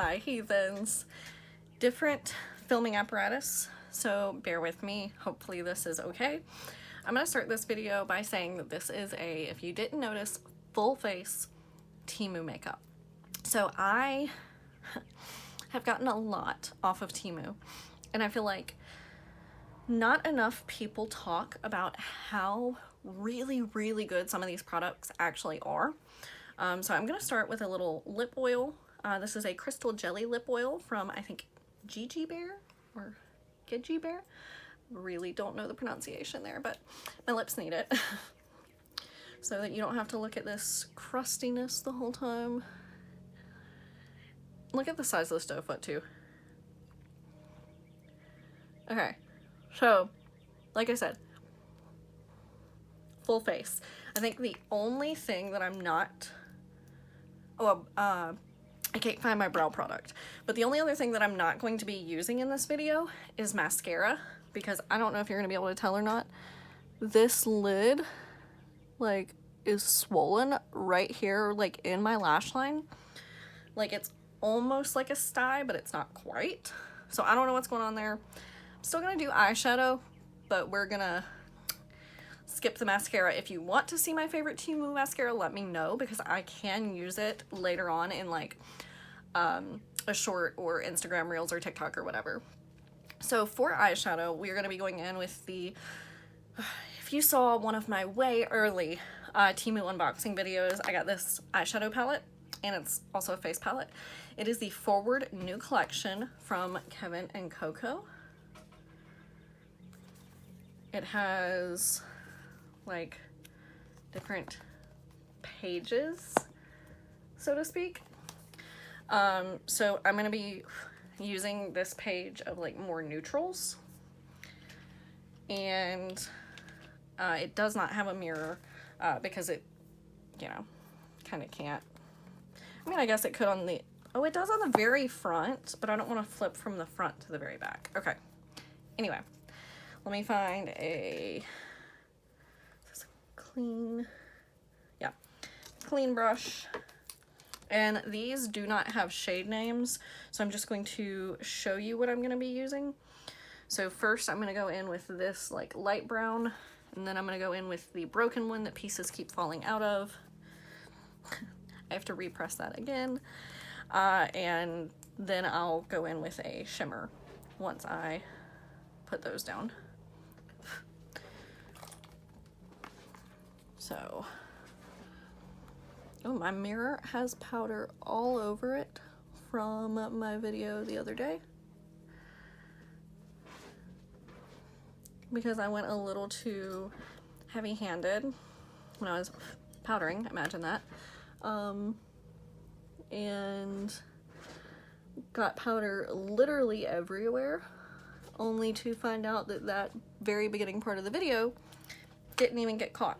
Hi heathens. Different filming apparatus, so bear with me. Hopefully this is okay. I'm gonna start this video by saying that this is a, if you didn't notice, full face Temu makeup. So I have gotten a lot off of Temu, and I feel like not enough people talk about how really good some of these products actually are. So I'm gonna start with a little lip oil. This is a crystal jelly lip oil from, I think, Gigi Bear or Gigi Bear. Really don't know the pronunciation there, but my lips need it. So that you don't have to look at this crustiness the whole time. Look at the size of this doe foot too. Okay, so like I said, full face. I think the only thing that I'm not, I can't find my brow product, but the only other thing that I'm not going to be using in this video is mascara, because I don't know if you're gonna be able to tell or not. This lid, like, is swollen right here, like in my lash line. Like, it's almost like a sty, but it's not quite. So I don't know what's going on there. I'm still gonna do eyeshadow, but we're gonna skip the mascara. If you want to see my favorite Temu mascara, let me know, because I can use it later on in like a short or Instagram Reels or TikTok or whatever. So for eyeshadow, we're going to be going in with the, if you saw one of my way early Temu unboxing videos, I got this eyeshadow palette, and it's also a face palette. It is the Forward New Collection from Kevin and Coco. It has like different pages, so to speak. So I'm gonna be using this page of like more neutrals, and it does not have a mirror because it, you know, kind of can't. I mean, I guess it could on the, oh, it does on the very front, but I don't want to flip from the front to the very back. Okay, anyway, let me find a clean, yeah, clean brush. And these do not have shade names, so I'm just going to show you what I'm going to be using. So first I'm going to go in with this like light brown, and then I'm going to go in with the broken one that pieces keep falling out of. I have to repress that again. And then I'll go in with a shimmer once I put those down. So, oh, my mirror has powder all over it from my video the other day, because I went a little too heavy-handed when I was powdering, imagine that, and got powder literally everywhere, only to find out that that very beginning part of the video didn't even get caught.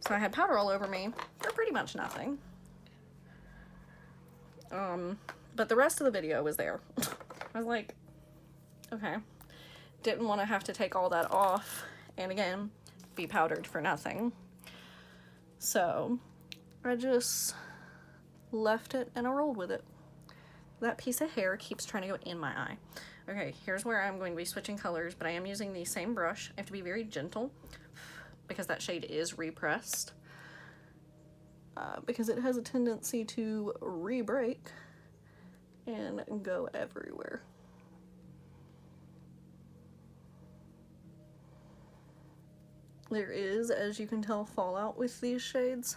So I had powder all over me for pretty much nothing. But the rest of the video was there. I was like, okay. Didn't want to have to take all that off and again, be powdered for nothing. So I just left it and I rolled with it. That piece of hair keeps trying to go in my eye. Okay, here's where I'm going to be switching colors, but I am using the same brush. I have to be very gentle, because that shade is repressed, because it has a tendency to re-break and go everywhere. There is, as you can tell, fallout with these shades,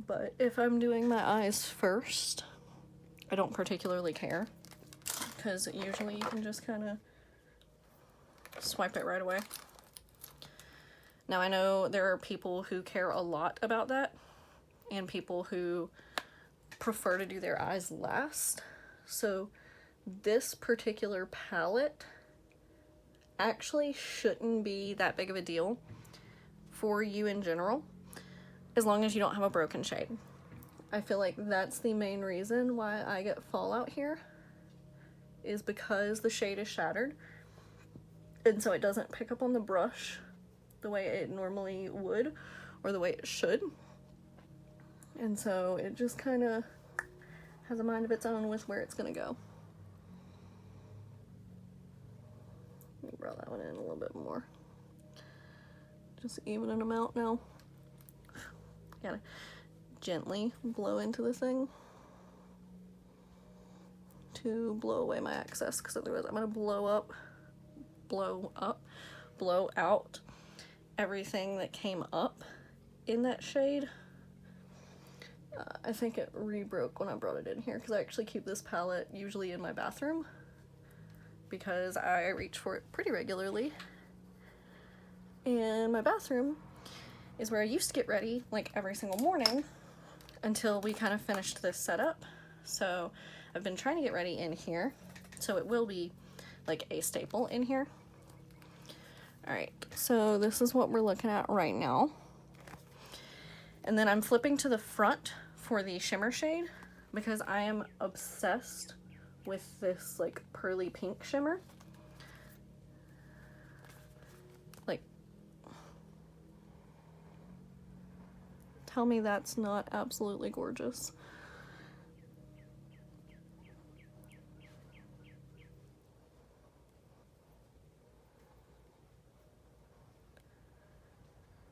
but if I'm doing my eyes first, I don't particularly care, because usually you can just kind of swipe it right away. Now, I know there are people who care a lot about that, and people who prefer to do their eyes last. So this particular palette actually shouldn't be that big of a deal for you in general, as long as you don't have a broken shade. I feel like that's the main reason why I get fallout here, is because the shade is shattered, and so it doesn't pick up on the brush the way it normally would, or the way it should. And so it just kind of has a mind of its own with where it's gonna go. Let me draw that one in a little bit more. Just evening them out now. Gotta gently blow into the thing to blow away my excess, because otherwise I'm gonna blow out everything that came up in that shade. I think it re-broke when I brought it in here, because I actually keep this palette usually in my bathroom because I reach for it pretty regularly. And my bathroom is where I used to get ready like every single morning until we kind of finished this setup. So I've been trying to get ready in here, so it will be like a staple in here. All right, so this is what we're looking at right now. And then I'm flipping to the front for the shimmer shade because I am obsessed with this like pearly pink shimmer. Like, tell me that's not absolutely gorgeous.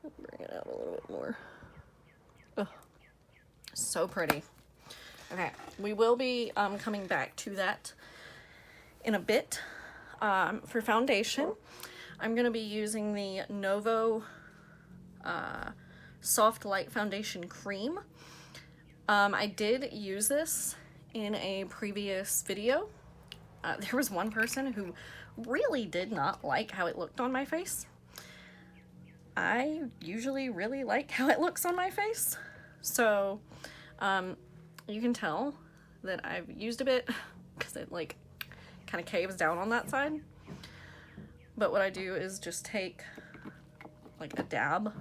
Bring it out a little bit more. Ugh. So pretty. Okay, we will be coming back to that in a bit. For foundation, I'm going to be using the Novo Soft Light Foundation Cream. I did use this in a previous video. There was one person who really did not like how it looked on my face. I usually really like how it looks on my face. So, you can tell that I've used a bit because it like kind of caves down on that side. But what I do is just take like a dab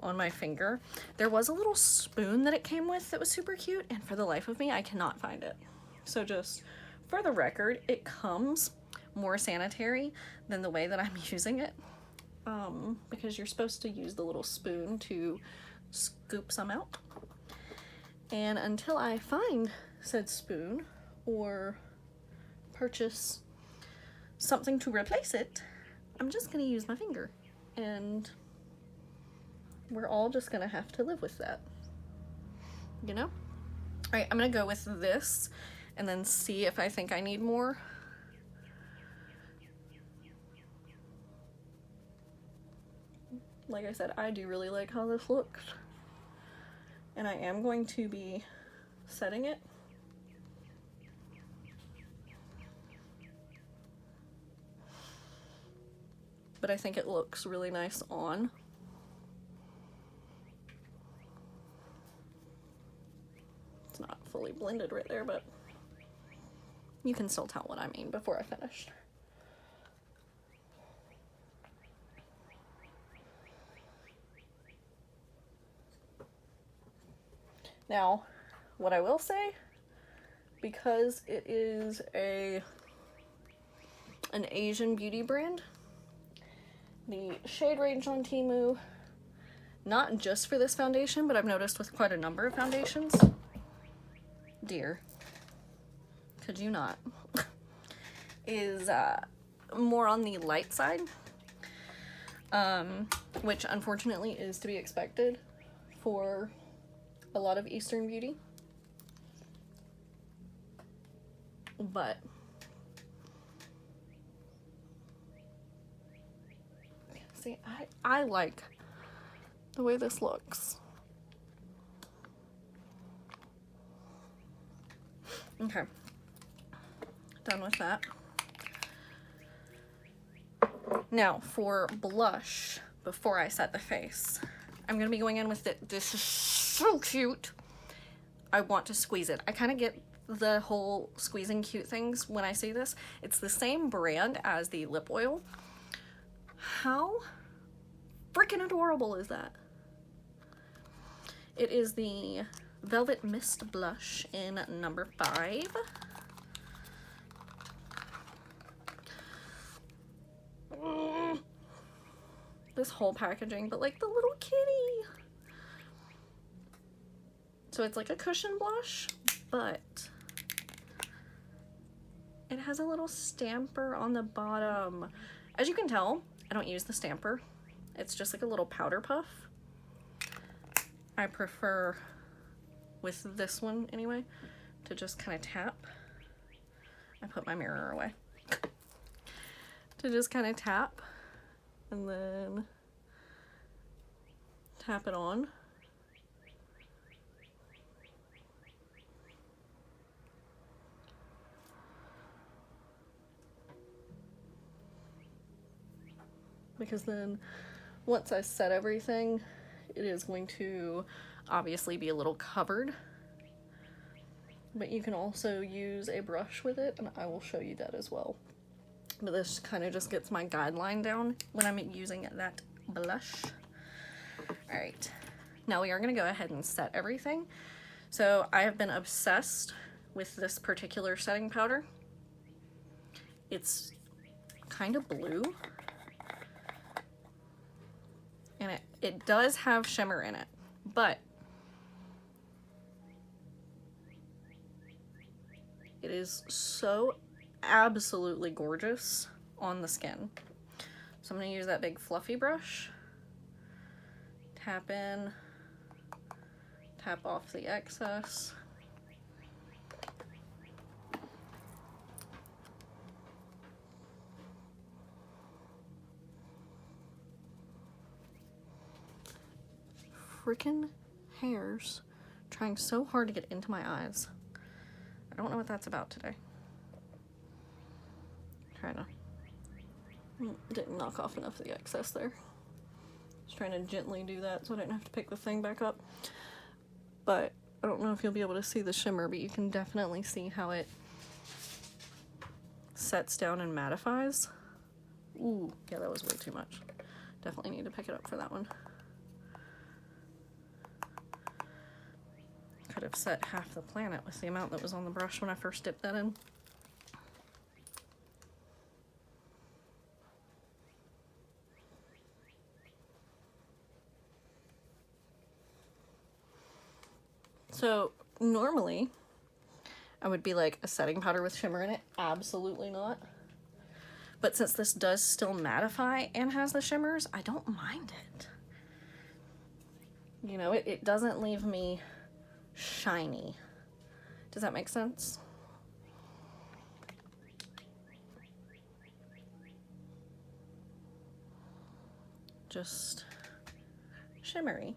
on my finger. There was a little spoon that it came with that was super cute, and for the life of me, I cannot find it. So just for the record, it comes more sanitary than the way that I'm using it. Because you're supposed to use the little spoon to scoop some out. And until I find said spoon or purchase something to replace it, I'm just gonna use my finger. And we're all just gonna have to live with that, you know? All right, I'm gonna go with this and then see if I think I need more. Like I said, I do really like how this looks. And I am going to be setting it. But I think it looks really nice on. It's not fully blended right there, but you can still tell what I mean before I finish. Now, what I will say, because it is an Asian beauty brand, the shade range on Temu, not just for this foundation, but I've noticed with quite a number of foundations, dear, could you not, is more on the light side, which unfortunately is to be expected for a lot of Eastern beauty. But see, I like the way this looks. Okay, done with that. Now for blush, before I set the face, I'm gonna be going in with it. This is so cute. I want to squeeze it. I kind of get the whole squeezing cute things when I see this. It's the same brand as the lip oil. How freaking adorable is that? It is the Velvet Mist blush in number 5. This whole packaging, but like the little kitty. So it's like a cushion blush, but it has a little stamper on the bottom. As you can tell, I don't use the stamper. It's just like a little powder puff. I prefer, with this one anyway, to just kind of tap. I put my mirror away. To just kind of tap and then tap it on. Because then once I set everything, it is going to obviously be a little covered, but you can also use a brush with it, and I will show you that as well. But this kind of just gets my guideline down when I'm using that blush. All right, now we are going to go ahead and set everything. So I have been obsessed with this particular setting powder. It's kind of blue. And it does have shimmer in it, but it is so absolutely gorgeous on the skin. So I'm going to use that big fluffy brush, tap in, tap off the excess. Freaking hairs trying so hard to get into my eyes. I don't know what that's about today. Trying to didn't knock off enough of the excess there. Just trying to gently do that so I didn't have to pick the thing back up. But I don't know if you'll be able to see the shimmer, but you can definitely see how it sets down and mattifies. Ooh, yeah, that was way too much. Definitely need to pick it up for that one. Could have set half the planet with the amount that was on the brush when I first dipped that in. So normally I would be like, a setting powder with shimmer in it? Absolutely not. But since this does still mattify and has the shimmers, I don't mind it. You know, it doesn't leave me shiny. Does that make sense? Just shimmery.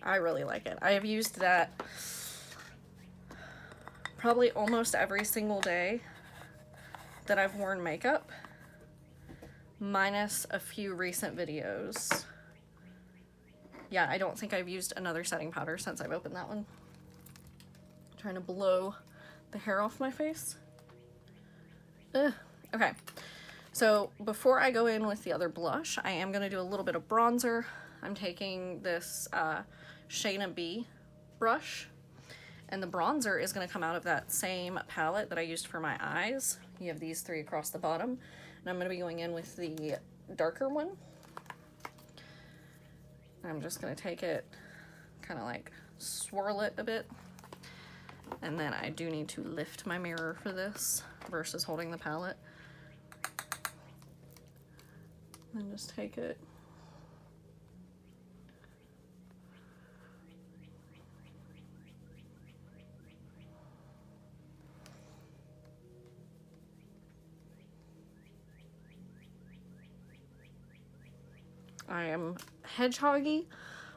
I really like it. I have used that probably almost every single day that I've worn makeup, minus a few recent videos. Yeah, I don't think I've used another setting powder since I've opened that one. I'm trying to blow the hair off my face. Ugh. Okay, so before I go in with the other blush, I am going to do a little bit of bronzer. I'm taking this Shayna B brush, and the bronzer is going to come out of that same palette that I used for my eyes. You have these three across the bottom, and I'm going to be going in with the darker one. I'm just going to take it, kind of like swirl it a bit, and then I do need to lift my mirror for this versus holding the palette. And just take it. I am hedgehoggy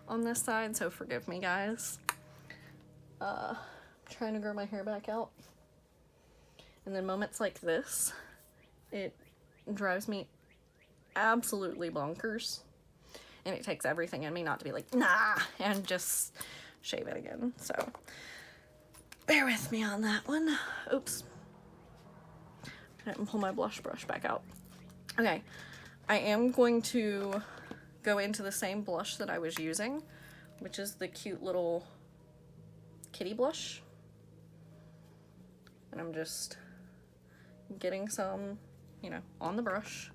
on this side, so forgive me, guys. Trying to grow my hair back out. And then moments like this, it drives me absolutely bonkers. And it takes everything in me not to be like, nah, and just shave it again. So bear with me on that one. Oops. I didn't pull my blush brush back out. Okay, I am going to go into the same blush that I was using, which is the cute little kitty blush. And I'm just getting some, you know, on the brush.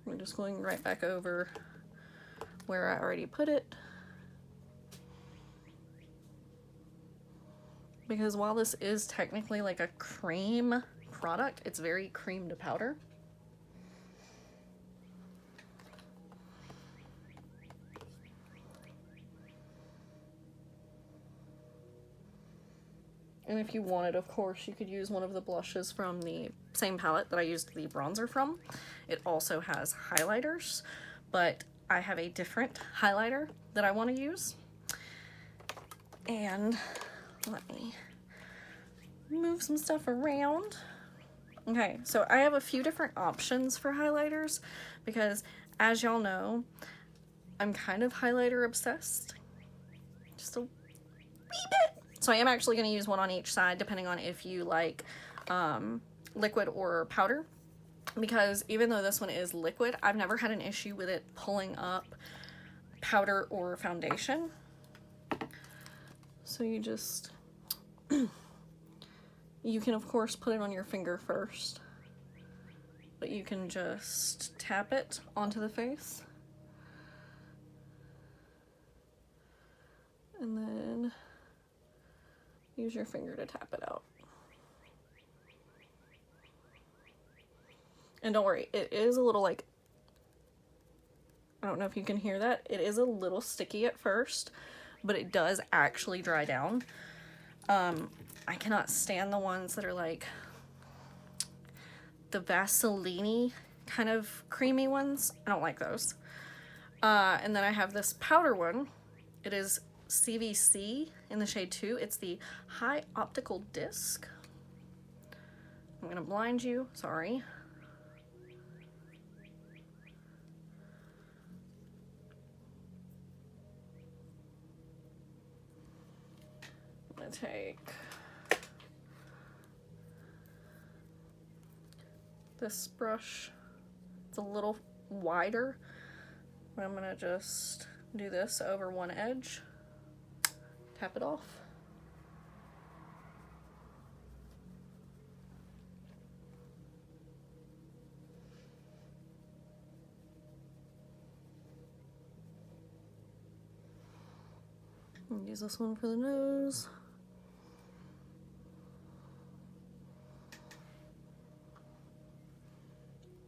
We're just going right back over where I already put it. because while this is technically like a cream product, it's very cream to powder. And if you wanted, of course, you could use one of the blushes from the same palette that I used the bronzer from. It also has highlighters, but I have a different highlighter that I want to use. And let me move some stuff around. Okay, so I have a few different options for highlighters because, as y'all know, I'm kind of highlighter obsessed. Just a wee bit. So I am actually going to use one on each side depending on if you like liquid or powder, because even though this one is liquid, I've never had an issue with it pulling up powder or foundation. So you just, you can of course put it on your finger first, but you can just tap it onto the face. And then use your finger to tap it out. And don't worry, it is a little like, I don't know if you can hear that. It is a little sticky at first, but it does actually dry down. I cannot stand the ones that are like the Vaseline kind of creamy ones. I don't like those. And then I have this powder one. It is CVC in the shade 2. It's the High Optical Disc. I'm gonna blind you, sorry. I'm gonna take this brush. It's a little wider, but I'm gonna just do this over one edge. Tap it off. Use this one for the nose.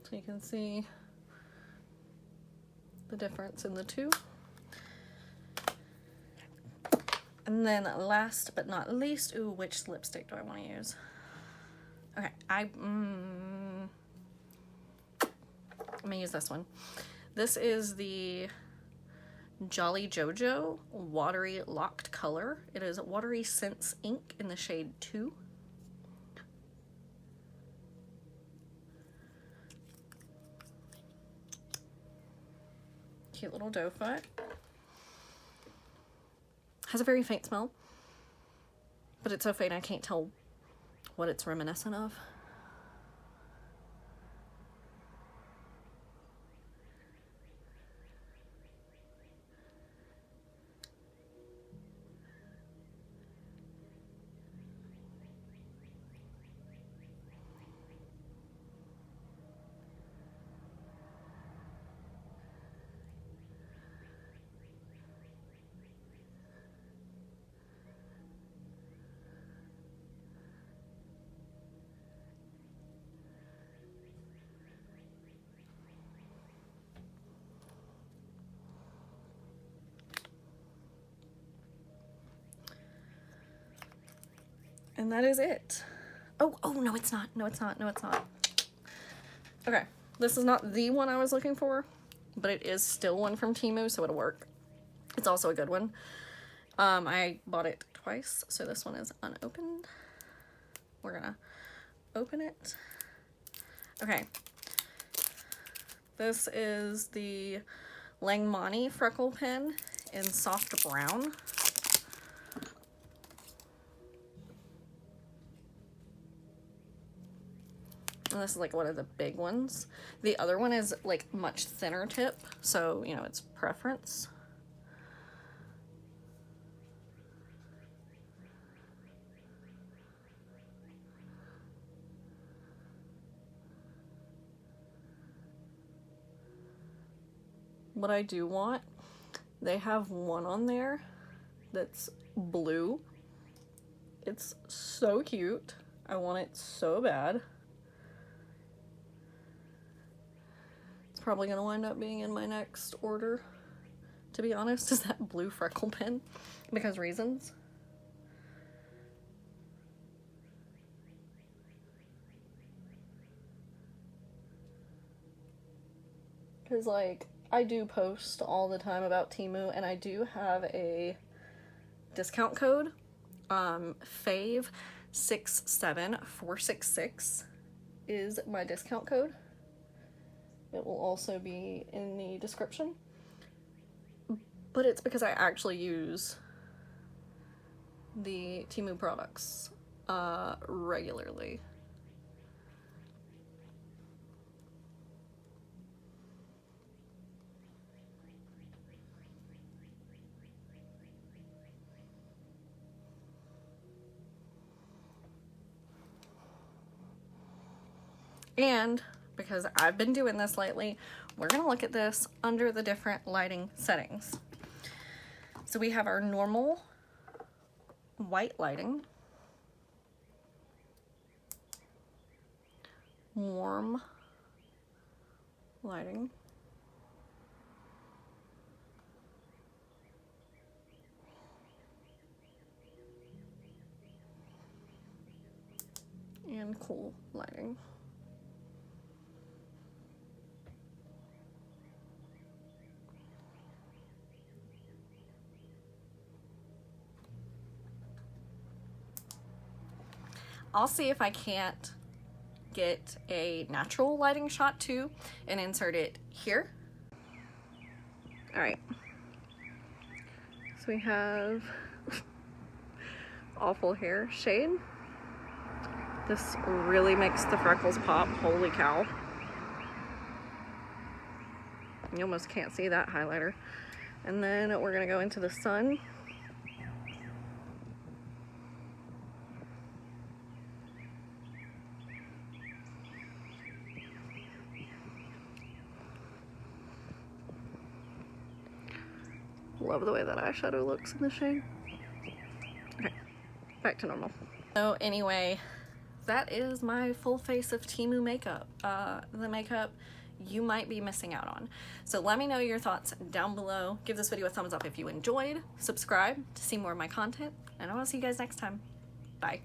So you can see the difference in the two. And then last but not least, ooh, which lipstick do I want to use? Okay, I'm gonna use this one. This is the Jolly Jojo Watery Locked Color. It is Watery Scents Ink in the shade 2. Cute little doe foot. Has a very faint smell, but it's so faint I can't tell what it's reminiscent of. And that is it. Oh, no, it's not. No, it's not. No, it's not. Okay, this is not the one I was looking for, but it is still one from Temu, so it'll work. It's also a good one. I bought it twice, so this one is unopened. We're gonna open it. Okay. This is the Langmani Freckle Pen in soft brown. And this is like one of the big ones. The other one is like much thinner tip, so you know, it's preference. What I do want, they have one on there that's blue. It's so cute. I want it so bad. It's probably gonna wind up being in my next order, to be honest, is that blue freckle pen, because reasons. Because, like, I do post all the time about Temu, and I do have a discount code, fav67466 is my discount code. It will also be in the description. But it's because I actually use the Temu products regularly. And because I've been doing this lately, we're gonna look at this under the different lighting settings. So we have our normal white lighting, warm lighting, and cool lighting. I'll see if I can't get a natural lighting shot too and insert it here. All right. So we have awful hair shade. This really makes the freckles pop. Holy cow. You almost can't see that highlighter. And then we're gonna go into the sun. Love the way that eyeshadow looks in the shade. Okay, back to normal. So anyway, that is my full face of Temu makeup. The makeup you might be missing out on. So let me know your thoughts down below. Give this video a thumbs up if you enjoyed. Subscribe to see more of my content, and I will see you guys next time. Bye.